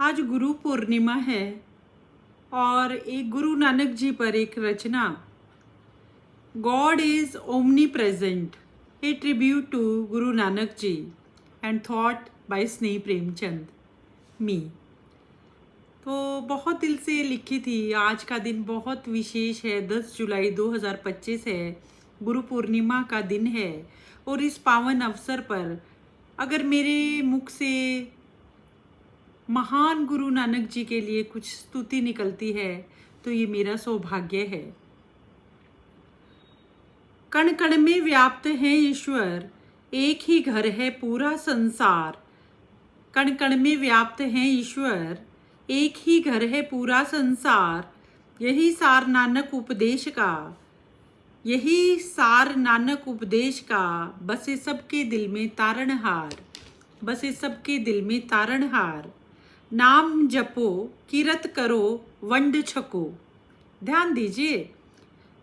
आज गुरु पूर्णिमा है और एक गुरु नानक जी पर एक रचना God is omnipresent, a tribute to Guru Nanak ji and thought by Sneh Premchand मी। तो बहुत दिल से लिखी थी। आज का दिन बहुत विशेष है। 10 जुलाई 2025 है, गुरु पूर्णिमा का दिन है। और इस पावन अवसर पर अगर मेरे मुख से महान गुरु नानक जी के लिए कुछ स्तुति निकलती है तो ये मेरा सौभाग्य है। कण कण में व्याप्त है ईश्वर, एक ही घर है पूरा संसार। कण कण में व्याप्त है ईश्वर, एक ही घर है पूरा संसार। यही सार नानक उपदेश का, यही सार नानक उपदेश का, बसे सबके दिल में तारणहार, बसे सबके दिल में तारणहार। नाम जपो किरत करो वंड छको। ध्यान दीजिए,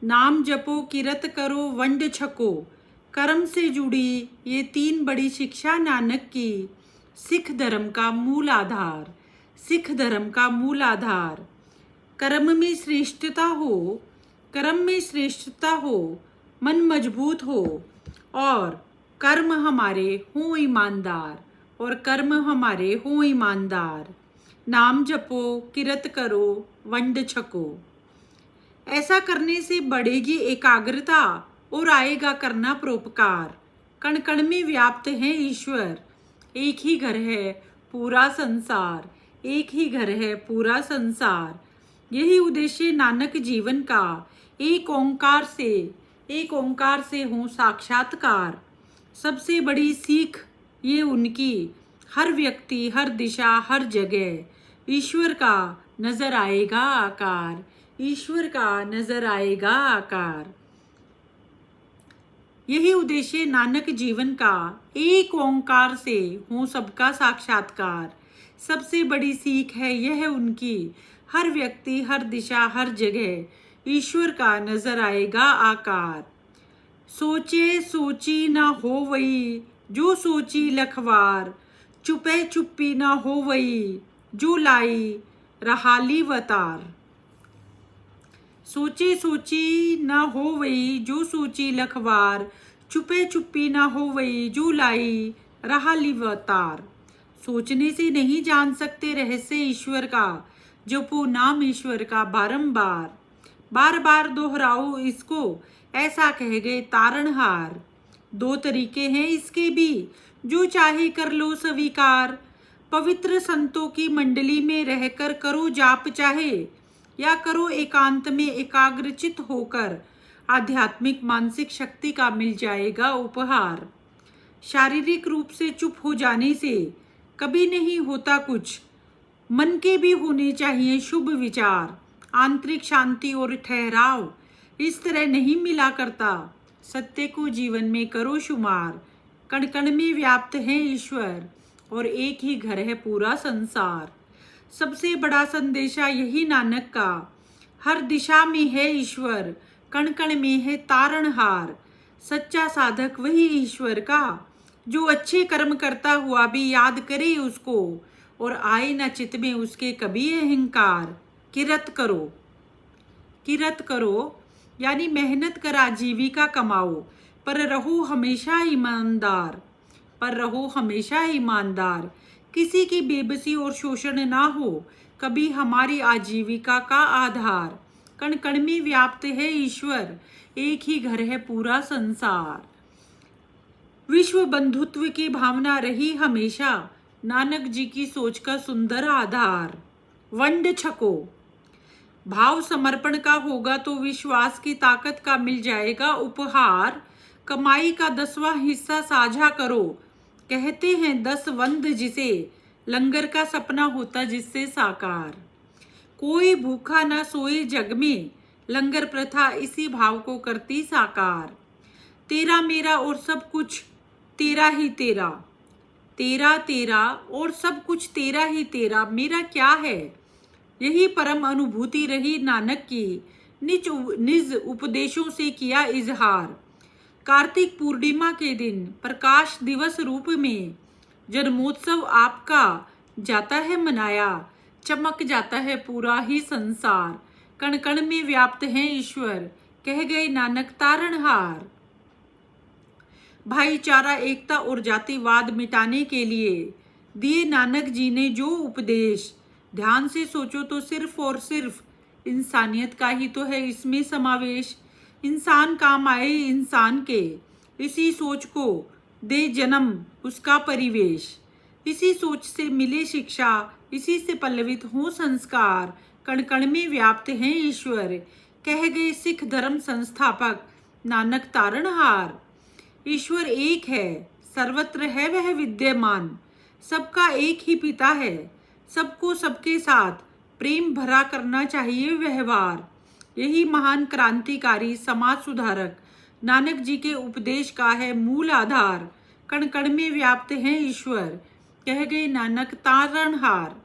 नाम जपो किरत करो वंड छको। कर्म से जुड़ी ये 3 बड़ी शिक्षा नानक की, सिख धर्म का मूल आधार, सिख धर्म का मूल आधार। कर्म में श्रेष्ठता हो, कर्म में श्रेष्ठता हो, मन मजबूत हो और कर्म हमारे हों ईमानदार, और कर्म हमारे हों ईमानदार। नाम जपो किरत करो वंड छको। ऐसा करने से बढ़ेगी एकाग्रता और आएगा करना परोपकार। कण कण में व्याप्त है ईश्वर, एक ही घर है पूरा संसार, एक ही घर है पूरा संसार। यही उद्देश्य नानक जीवन का, एक ओंकार से हो साक्षात्कार। सबसे बड़ी सीख ये उनकी, हर व्यक्ति हर दिशा हर जगह ईश्वर का नजर आएगा आकार, ईश्वर का नजर आएगा आकार। यही उद्देश्य नानक जीवन का, एक ओंकार से हो सबका साक्षात्कार। सबसे बड़ी सीख है यह उनकी, हर व्यक्ति हर दिशा हर जगह ईश्वर का नजर आएगा आकार। सोचे सोची ना हो वही जो सोची लखवार, चुपे चुप्पी ना हो वही जो लाई रहाली वतार। सोचे सोची ना हो वही जो सोची लखवार, चुपे चुप्पी ना हो वही जो लाई रहाली वतार। सोचने से नहीं जान सकते रहस्य ईश्वर का, जपो नाम ईश्वर का बारंबार। बार बार दोहराओ इसको, ऐसा कह गए तारणहार। 2 तरीके हैं इसके भी, जो चाहे कर लो स्वीकार। पवित्र संतों की मंडली में रहकर करो जाप चाहे, या करो एकांत में एकाग्रचित होकर। आध्यात्मिक मानसिक शक्ति का मिल जाएगा उपहार। शारीरिक रूप से चुप हो जाने से कभी नहीं होता कुछ, मन के भी होने चाहिए शुभ विचार। आंतरिक शांति और ठहराव इस तरह नहीं मिला करता, सत्य को जीवन में करो शुमार। कण कण में व्याप्त है ईश्वर और एक ही घर है पूरा संसार। सबसे बड़ा संदेशा यही नानक का, हर दिशा में है ईश्वर, कण कण में है तारणहार। सच्चा साधक वही ईश्वर का, जो अच्छे कर्म करता हुआ भी याद करे उसको, और आए न चित्त में उसके कभी अहंकार। किरत करो, किरत करो यानी मेहनत कर आजीविका कमाओ, पर रहो हमेशा ईमानदार, पर रहो हमेशा ईमानदार। किसी की बेबसी और शोषण ना हो कभी हमारी आजीविका का आधार। कण कण में व्याप्त है ईश्वर, एक ही घर है पूरा संसार। विश्व बंधुत्व की भावना रही हमेशा, नानक जी की सोच का सुंदर आधार। वंड छको, भाव समर्पण का होगा तो विश्वास की ताकत का मिल जाएगा उपहार। कमाई का 10वां हिस्सा साझा करो, कहते हैं 10 वंद जिसे, लंगर का सपना होता जिससे साकार। कोई भूखा ना सोए जग में, लंगर प्रथा इसी भाव को करती साकार। तेरा मेरा और सब कुछ तेरा ही तेरा, तेरा तेरा और सब कुछ तेरा ही तेरा, मेरा क्या है। यही परम अनुभूति रही नानक की, निज उपदेशों से किया इजहार। कार्तिक पूर्णिमा के दिन प्रकाश दिवस रूप में जन्मोत्सव आपका, जाता है मनाया, चमक जाता है पूरा ही संसार। कण कण में व्याप्त है ईश्वर, कह गए नानक तारणहार। भाईचारा, एकता और जातिवाद मिटाने के लिए दिए नानक जी ने जो उपदेश, ध्यान से सोचो तो सिर्फ और सिर्फ इंसानियत का ही तो है इसमें समावेश। इंसान काम आए इंसान के, इसी सोच को दे जन्म उसका परिवेश। इसी सोच से मिले शिक्षा, इसी से पल्लवित हो संस्कार। कण कण में व्याप्त हैं ईश्वर, कह गए सिख धर्म संस्थापक नानक तारणहार। ईश्वर एक है, सर्वत्र है वह विद्यमान, सबका एक ही पिता है, सबको सबके साथ प्रेम भरा करना चाहिए व्यवहार। यही महान क्रांतिकारी समाज सुधारक नानक जी के उपदेश का है मूल आधार। कण कण में व्याप्त है ईश्वर, कह गए नानक तारणहार।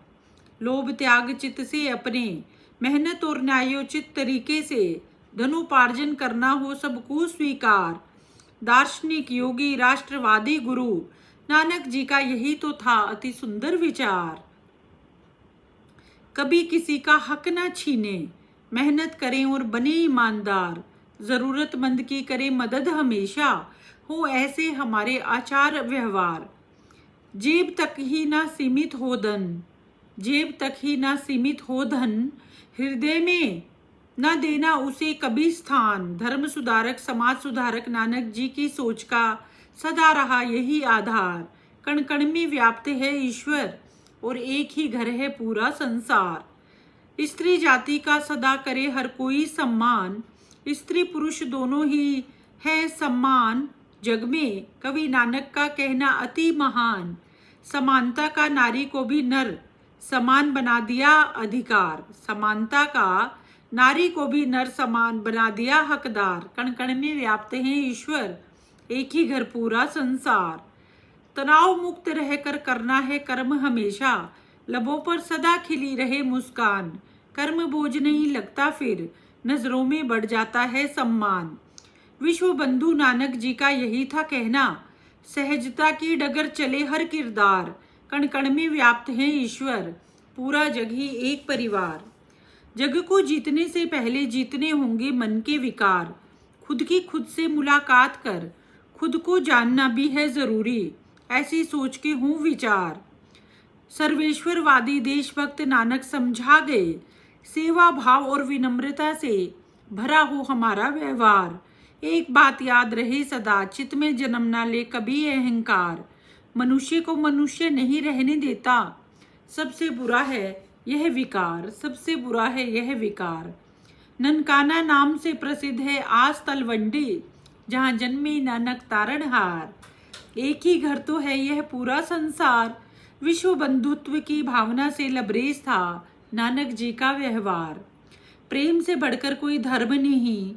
लोभ त्याग चित्त से अपने, मेहनत और न्यायोचित तरीके से धनोपार्जन करना हो सबको स्वीकार। दार्शनिक योगी राष्ट्रवादी गुरु नानक जी का यही तो था अति सुंदर विचार। कभी किसी का हक ना छीने, मेहनत करें और बने ईमानदार। जरूरतमंद की करें मदद हमेशा, हो ऐसे हमारे आचार व्यवहार। जेब तक ही ना सीमित हो धन, जेब तक ही ना सीमित हो धन, हृदय में न देना उसे कभी स्थान। धर्म सुधारक समाज सुधारक नानक जी की सोच का सदा रहा यही आधार। कण कण में व्याप्त है ईश्वर और एक ही घर है पूरा संसार। स्त्री जाति का सदा करे हर कोई सम्मान, स्त्री पुरुष दोनों ही है सम्मान जग में। कवि नानक का कहना अति महान, समानता का नारी को भी नर समान बना दिया अधिकार। समानता का नारी को भी नर समान बना दिया हकदार। कण कण में व्याप्त है ईश्वर, एक ही घर पूरा संसार। तनाव मुक्त रहकर करना है कर्म हमेशा, लबों पर सदा खिली रहे मुस्कान। कर्म बोझ नहीं लगता फिर, नजरों में बढ़ जाता है सम्मान। विश्व बंधु नानक जी का यही था कहना, सहजता की डगर चले हर किरदार। कण कण में व्याप्त है ईश्वर, पूरा जग ही एक परिवार। जग को जीतने से पहले जीतने होंगे मन के विकार। खुद की खुद से मुलाकात कर, खुद को जानना भी है जरूरी, ऐसी सोच के हूँ विचार। सर्वेश्वरवादी देशभक्त नानक समझा गए, सेवा भाव और विनम्रता से भरा हो हमारा व्यवहार। एक बात याद रहे सदा, चित्त में जन्म ना ले कभी अहंकार। मनुष्य को मनुष्य नहीं रहने देता, सबसे बुरा है यह विकार, सबसे बुरा है यह विकार। ननकाना नाम से प्रसिद्ध है आज तलवंडी, जहाँ जन्मे नानक तारणहार। एक ही घर तो है यह पूरा संसार, विश्व बंधुत्व की भावना से लबरेज था नानक जी का व्यवहार। प्रेम से बढ़कर कोई धर्म नहीं,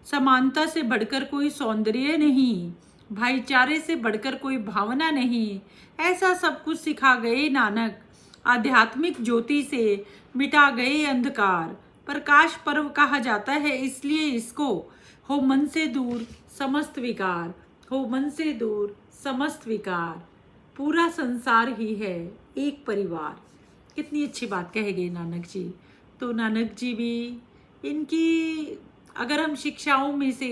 समानता से बढ़कर कोई सौंदर्य नहीं, भाईचारे से बढ़कर कोई भावना नहीं, ऐसा सब कुछ सिखा गए नानक। आध्यात्मिक ज्योति से मिटा गए अंधकार। प्रकाश पर्व कहा जाता है इसलिए इसको, हो मन से दूर समस्त विकार, हो मन से दूर समस्त विकार। पूरा संसार ही है एक परिवार। कितनी अच्छी बात कह गए नानक जी। तो नानक जी भी, इनकी अगर हम शिक्षाओं में से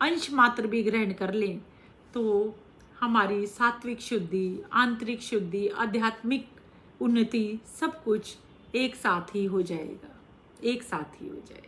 अंश मात्र भी ग्रहण कर लें तो हमारी सात्विक शुद्धि, आंतरिक शुद्धि, आध्यात्मिक उन्नति सब कुछ एक साथ ही हो जाएगा, एक साथ ही हो जाएगा।